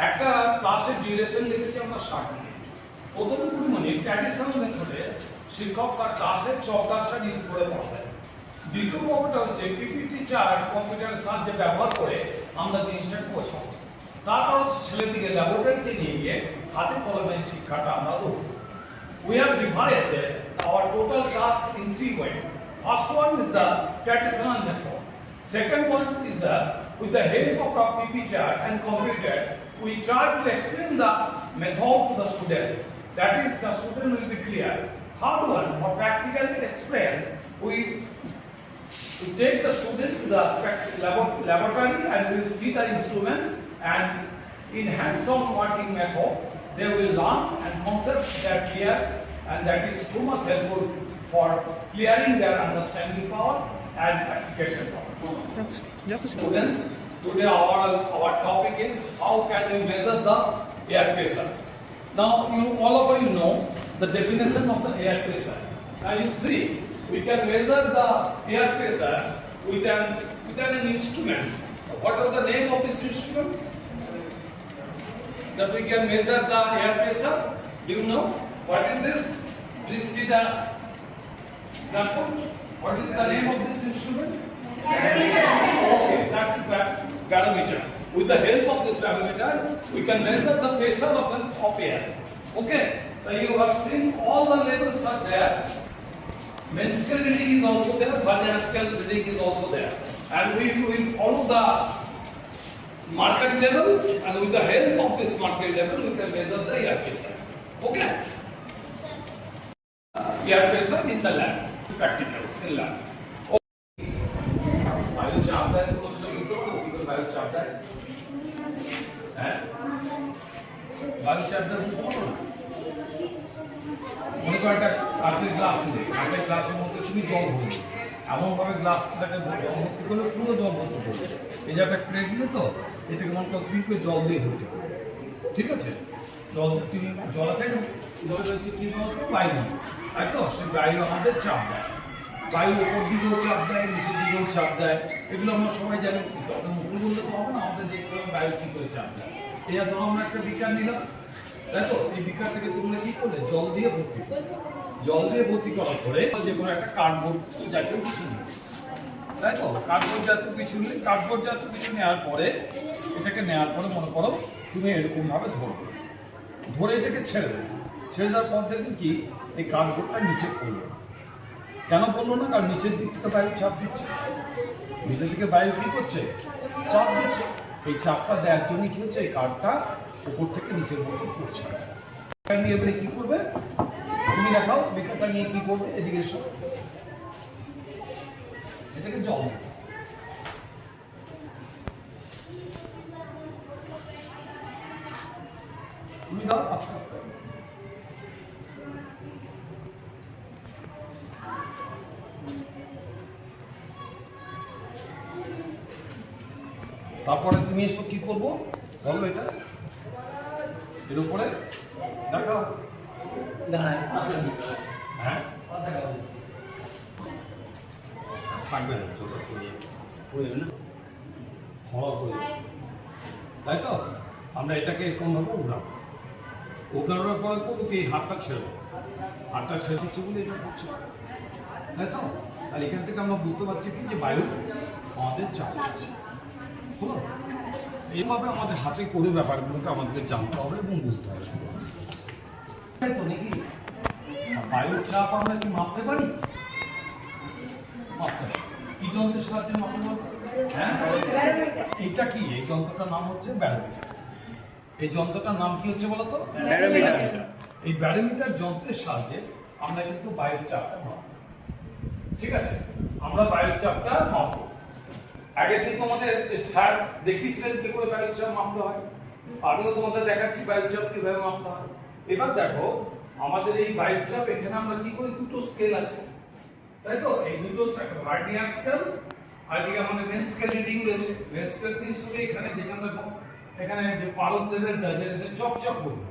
একটা ক্লাসের ডিউরেশন লিখেছি আমরা 60 মিনিট। প্রথম 20 মিনিট ট্র্যাডিশনাল মেথডে শিক্ষক তার ক্লাসের চকডাস্টটা ইউজ করে পড়ায়। দ্বিতীয় পর্বটা হচ্ছে পিপিটি চার্ট কম্পিউটারের সাহায্যে ব্যবহার করে আমরা জিনিসটা বোঝাবো। তারপর হচ্ছে ছেলেদিকে ল্যাবরেটরিতে নিয়ে গিয়ে হাতে কলমে শিক্ষাটা আমরা দেবো। We have divided our total class in 3 ways. First one is the traditional method. Second one is with the help of our PP chart and computer, we try to explain the method to the student. That is, the student will be clear. Third one, for practical experience, we take the student to the laboratory and we will see the instrument, and in hands-on working method, they will learn and concepts that clear, and that is too much helpful for clearing their understanding power and application power. Students, today our topic is how can we measure the air pressure. Now all of you know the definition of the air pressure. Now you see we can measure the air pressure with an instrument. What is the name of this instrument? That we can measure the air pressure. Do you know what is this? Please see the blackboard. What is the name of this instrument? Barometer. Okay, that is barometer. With the help of this barometer, we can measure the pressure of air. Okay, so you have seen all the levels are there. Main scale reading is also there. Vernier scale reading is also there, and we will follow the mercury level, and with the help of this mercury level, we can measure the air pressure. Okay. Air pressure in the lab, practical in lab. বায়ু চাপ দেয় তো বুঝতে পারো কি করে বায়ু চাপ দেয়? হ্যাঁ, বায়ু চাপ দেয় বুঝতে পারো না? মনে করো একটা কাঁচের গ্লাস নেই, কাঁচের গ্লাসের মধ্যে তুমি জল ভরবে, এমন ভাবে গ্লাসটাকে জল ভর্তি করলে পুরো জল ভর্তি করবে। এই যে একটা প্লেট নিলে তো এটাকে মনে করো তুমি জল দিয়ে ভর্তি করবে, ঠিক আছে? জল তুমি জল আছে জল হচ্ছে কি বলতো বায়ু, তাই তো? সেই বায়ু আমাদের চাপ দেয়, বায়ু ওপর দিকেও চাপ দেয়, নিচের দিকেও চাপ দেয়, এগুলো আমরা সবাই জানি। কিন্তু আমরা মুখে বললে তো হবে না, আমাদের দেখতে হবে বায়ু কি করে চাপ দেয়। এই ধরো আমরা একটা বিকার নিলাম, তাই তো? এই বিকার থেকে তোমরা কি করলে জল দিয়ে ভর্তি করলে, জল দিয়ে ভর্তি করার পরে যে কোনো একটা কার্ডবোর্ড জাতীয় কিছু নিই, তাই তো? কার্ডবোর্ড জাতীয় কিছু নিলে, কার্ডবোর্ড জাতীয় কিছু নেওয়ার পরে এটাকে নেওয়ার পরে মনে করো তুমি এরকম ভাবে ধরবে, ধরে এটাকে ছেড়ে দেবে। ছেড়ে দেওয়ার পর দেখবে কি এই কার্ডবোর্ডটা নিচে পড়লো। কেন পড়লো না? কারণ নিচের দিক থেকে বায়ু চাপ দিচ্ছে, নিচের দিকে বায়ু কি করছে? চাপ দিচ্ছে। এই চাপটা দেওয়ার জন্য কি হচ্ছে, এই কার্ডটা উপর থেকে নিচের মধ্যে পড়ছে। নিয়ে এবারে কি করবে তুমি দেখাও, বিকারটা নিয়ে কি করবে? এদিকে এসো, এটাকে জল দিতে, তুমি দাও আস্তে আস্তে। তারপরে তুমি এসো কি করবো বলো, এটা এর উপরে দেখাও। হ্যাঁ, থাকবে না, তাই তো? আমরা এটাকে এরকম ভাবে উড়াবো, উড়ানোর পরে করবো কি হাতটা ছেড়ে, হাতটা ছেড়ে দিচ্ছে বলে এটা করছে, তাই তো? আর এখান থেকে আমরা বুঝতে পারছি কি যে বায়ু আমাদের চাপ দিচ্ছে। হলো, এইভাবে আমাদের হাতে করে ব্যাপারগুলোকে আমাদেরকে জানতে হবে এবং বুঝতে হবে, তাই তো নাকি? বায়ুর চাপ আমরা কি মাপতে পারি? মাপতে পারি। কি যন্ত্রের সাহায্যে মাপতে পারবো? হ্যাঁ, এইটা কি? এই যন্ত্রটার নাম হচ্ছে ব্যারোমিটার। এই যন্ত্রটার নাম কি হচ্ছে বলতো? ব্যারোমিটার। এই ব্যারোমিটার যন্ত্রের সাহায্যে আমরা কিন্তু বায়ুর চাপটা মাপবো, ঠিক আছে? আমরা বায়ুর চাপটা মাপবো। আগে দিন তোমাদের স্যার দেখিয়েছিলেন কি করে বায়ুর চাপ মাপতে হয়, আমিও তোমাদের দেখাচ্ছি বায়ুর চাপ কিভাবে মাপতে হয়। এবার দেখো আমাদের এই বায়ুর চাপ, এখানে আমরা কি করি, দুটো স্কেল আছে, তাই তো? এই দুটো ভার্নিয়ার স্কেল আর এদিকে আমাদের মেন স্কেল রিডিং রয়েছে। মেন স্কেল হিসেবে এখানে যেখানে দেখো এখানে যে পারদ লেভেলটা যেটা চকচক করবে,